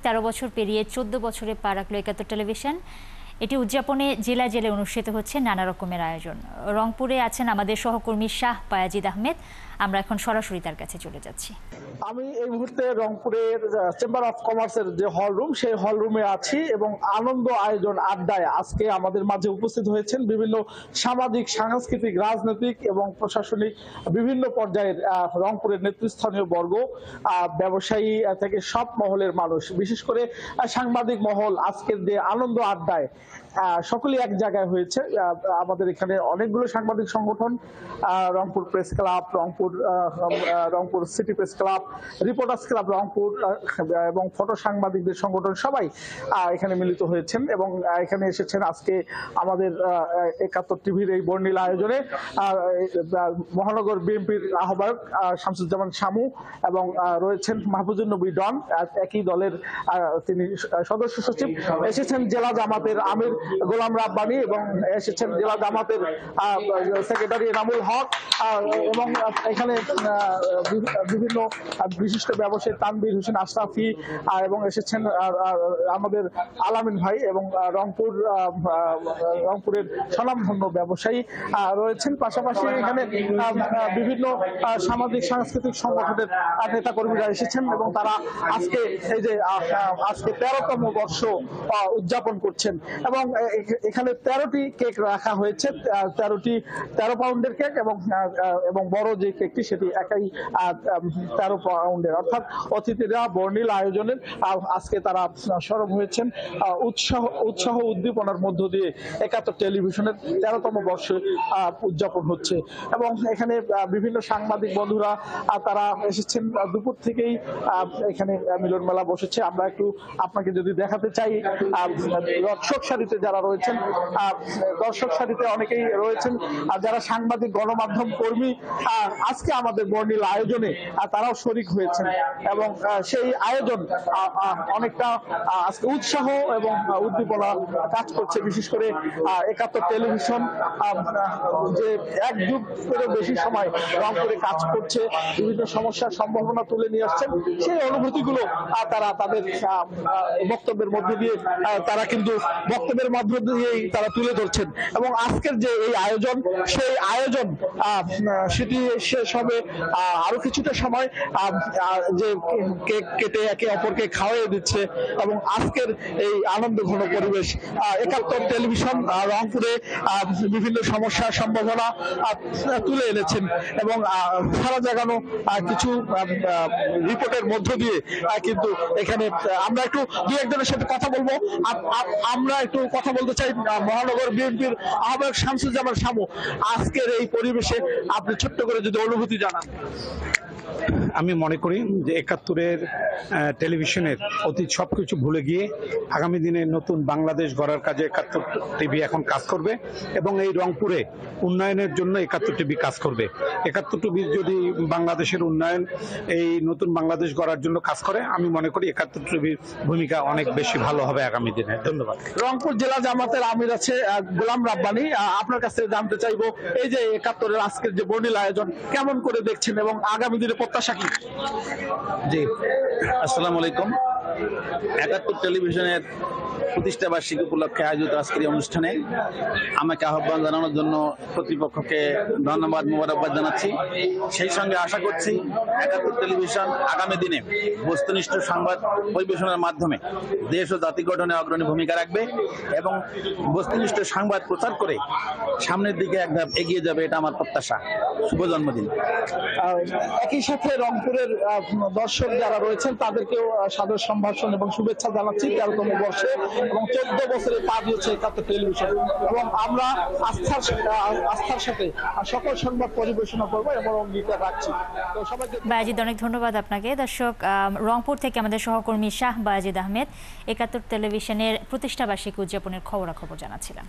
13 বছর পেরিয়ে 14 বছরে পা রাখল একাত্তর টেলিভিশন। এটি উদযাপনে জেলায় জেলায় অনুষ্ঠিত হচ্ছে নানা রকমের আয়োজন। রংপুরে আছেন আমাদের সহকর্মী শাহ বায়াজিদ আহমেদ। আমরা এখন সরাসরি তার কাছে চলে যাচ্ছি। আমি এই মুহূর্তে রংপুরের চেম্বার অফ কমার্সের যে হল রুম, সেই হল রুমে আছি এবং আনন্দ আয়োজন আড্ডায় আজকে আমাদের মাঝে উপস্থিত হয়েছেন বিভিন্ন সামাজিক, সাংস্কৃতিক, রাজনৈতিক এবং প্রশাসনিক বিভিন্ন পর্যায়ের রংপুরের নেতৃস্থানীয় বর্গ, ব্যবসায়ী থেকে সব মহলের মানুষ, বিশেষ করে সাংবাদিক মহল। আজকের যে আনন্দ আড্ডায় সকলেই এক জায়গায় হয়েছে। আমাদের এখানে অনেকগুলো সাংবাদিক সংগঠন, Rangpur press club, Rangpur city press club, reporters club Rangpur এবং ফটো সাংবাদিকদের সংগঠন সবাই এখানে মিলিত হয়েছেন এবং এখানে এসেছেন আজকে আমাদের একাত্তর টিভির এই বর্ণিল আয়োজনে মহানগর বিএনপির আহ্বায়ক শামসুজ্জামান শামু এবং রয়েছেন মাহফুজুর নবী ডন, একই দলের তিনি সদস্য সচিব। এসেছেন জেলা জামাতের আমির গোলাম রাব্বানী এবং এসেছেন জেলা জামাতের সেক্রেটারি এনামুল হক এবং এখানে বিভিন্ন বিশিষ্ট ব্যবসায়ী তানভীর হোসেন আশরাফি এবং এসেছেন আমাদের আলামিন ভাই এবং রংপুরের স্বনামধন্য ব্যবসায়ী রয়েছেন। পাশাপাশি এখানে বিভিন্ন সামাজিক সাংস্কৃতিক সংগঠনের নেতা কর্মীরা এসেছেন এবং তারা আজকে এই যে আজকে 13তম বর্ষ উদযাপন করছেন এবং এখানে 13টি কেক রাখা হয়েছে, 13 পাউন্ডের কেক এবং বড় যে কেকটি সেটি একাই 13 পাউন্ডের। অর্থাৎ অতিথিরা বর্ণিল আয়োজনের আজকে তারা সরব হয়েছেন উৎসাহ উদ্দীপনার মধ্য দিয়ে একাত্তর টেলিভিশনের 13তম বর্ষে উদযাপন হচ্ছে এবং এখানে বিভিন্ন সাংবাদিক বন্ধুরা তারা এসেছেন দুপুর থেকেই। এখানে মিলন মেলা বসেছে। আমরা একটু আপনাকে যদি দেখাতে চাই, দর্শক সারিতে যারা রয়েছেন, দর্শক সারিতে অনেকেই রয়েছেন যারা সাংবাদিক, গণমাধ্যম কর্মী আজকে আমাদের বর্ণিল আয়োজনে তারাও শরিক হয়েছেন এবং সেই আয়োজন অনেকটা আজকে উৎসাহ এবং উদ্দীপনা কাজ করছে। বিশেষ করে একাত্তর টেলিভিশন যে এক যুগ করে বেশি সময় রংপুরে কাজ করছে, বিভিন্ন সমস্যার সম্ভাবনা তুলে নিয়ে আসছেন, সেই অনুভূতিগুলো তারা তাদের বক্তব্যের মধ্যে দিয়ে তারা তুলে ধরছেন এবং আজকের যে এই আয়োজন, সেই আয়োজন সেটি শেষ হবে আরো কিছুটা সময়, যে কেক কেটে একে অপরকে খাওয়াইয়ে দিচ্ছে এবং আজকের এই আনন্দ ঘন পরিবেশ। একাত্তর টেলিভিশন রংপুরে বিভিন্ন সমস্যার সম্ভাবনা তুলে এনেছেন এবং সারা জাগানো কিছু রিপোর্টের মধ্য দিয়ে কিন্তু এখানে আমরা একটু দুই একজনের সাথে কথা বলবো। আমরা একটু কথা বলতে চাই মহানগর বিএনপির আহ্বায়ক শামসুজ্জামান শামু। আজকের এই পরিবেশে আপনি ছোট্ট করে যদি অনুভূতি জানান। আমি মনে করি যে একাত্তরের টেলিভিশনের অতীত সবকিছু ভুলে গিয়ে আগামী দিনে নতুন বাংলাদেশ গড়ার কাজে একাত্তর টিভি এখন কাজ করবে এবং এই রংপুরে উন্নয়নের জন্য একাত্তর টিভি কাজ করবে। একাত্তর টিভি যদি বাংলাদেশের উন্নয়ন, এই নতুন বাংলাদেশ গড়ার জন্য কাজ করে, আমি মনে করি একাত্তর টিভির ভূমিকা অনেক বেশি ভালো হবে আগামী দিনে। ধন্যবাদ। রংপুর জেলা জামাতের আমির আছে গোলাম রাব্বানী, আপনার কাছে জানতে চাইবো এই যে একাত্তরের আজকের যে বর্ণিল আয়োজন কেমন করে দেখছেন এবং আগামী দিনে প্রত্যাশা কি? জি, আসসালামু আলাইকুম। একাত্তর টেলিভিশনের প্রতিষ্ঠা বার্ষিকী উপলক্ষে আয়োজিত আজকের এই অনুষ্ঠানে আমাকে আহ্বান জানানোর জন্য কর্তৃপক্ষকে ধন্যবাদ, মোবারকবাদ জানাচ্ছি। সেই সঙ্গে আশা করছি একাত্তর টেলিভিশন আগামী দিনে বস্তুনিষ্ঠ সংবাদ পরিবেশনের মাধ্যমে দেশ ও জাতি গঠনে অগ্রণী ভূমিকা রাখবে এবং বস্তুনিষ্ঠ সংবাদ প্রচার করে সামনের দিকে এক ধাপ এগিয়ে যাবে, এটা আমার প্রত্যাশা। শুভ জন্মদিন। একই সাথে রংপুরের দর্শক যারা রয়েছেন তাদেরকেও সাদর সম্ভাষণ এবং শুভেচ্ছা জানাচ্ছি 13তম বর্ষে এবং 14 বছরে পা দিয়েছে একাত্তর টেলিভিশন এবং আমরা আস্থার সাথে সকল সংবাদ পরিবেশনা করবো এবং অঙ্গীকার রাখছি। তো সবাইকে বায়াজিদ, অনেক ধন্যবাদ আপনাকে। দর্শক, রংপুর থেকে আমাদের সহকর্মী শাহ বায়াজিদ আহমেদ একাত্তর টেলিভিশনের প্রতিষ্ঠা বার্ষিকী উদযাপনের খবরাখবর জানাচ্ছিলেন।